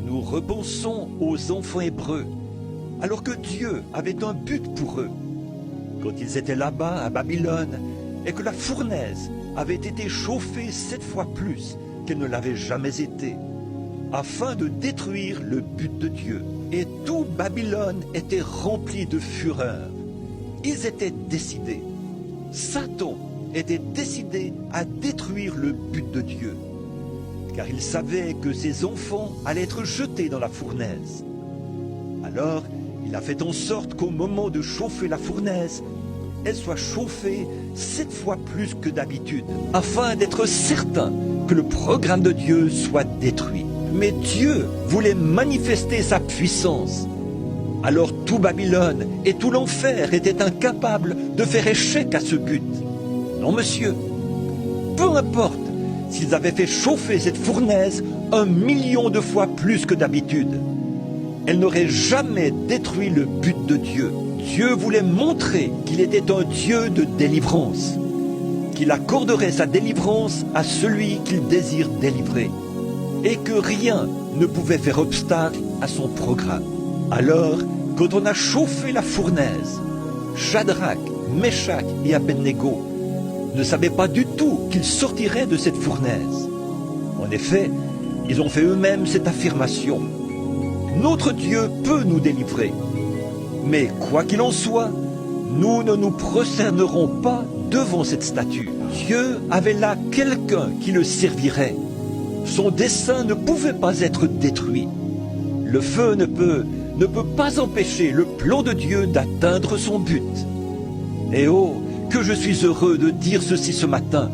Nous repensons aux enfants hébreux, alors que Dieu avait un but pour eux. Quand ils étaient là-bas à Babylone, et que la fournaise avait été chauffée 7 fois plus qu'elle ne l'avait jamais été, afin de détruire le but de Dieu. Et tout Babylone était rempli de fureur. Ils étaient décidés. Satan était décidé à détruire le but de Dieu, car il savait que ses enfants allaient être jetés dans la fournaise. Alors, il a fait en sorte qu'au moment de chauffer la fournaise, elle soit chauffée 7 fois plus que d'habitude, afin d'être certain que le programme de Dieu soit détruit. Mais Dieu voulait manifester sa puissance. Alors tout Babylone et tout l'enfer étaient incapables de faire échec à ce but. Non, monsieur. Peu importe s'ils avaient fait chauffer cette fournaise 1 million de fois plus que d'habitude, elle n'aurait jamais détruit le but de Dieu. Dieu voulait montrer qu'il était un Dieu de délivrance, qu'il accorderait sa délivrance à celui qu'il désire délivrer, et que rien ne pouvait faire obstacle à son programme. Alors, quand on a chauffé la fournaise, Shadrach, Meshach et Abednego ne savaient pas du tout qu'ils sortiraient de cette fournaise. En effet, ils ont fait eux-mêmes cette affirmation: notre Dieu peut nous délivrer. Mais quoi qu'il en soit, nous ne nous prosternerons pas devant cette statue. Dieu avait là quelqu'un qui le servirait. Son dessein ne pouvait pas être détruit. Le feu ne peut pas empêcher le plan de Dieu d'atteindre son but. Et oh, que je suis heureux de dire ceci ce matin.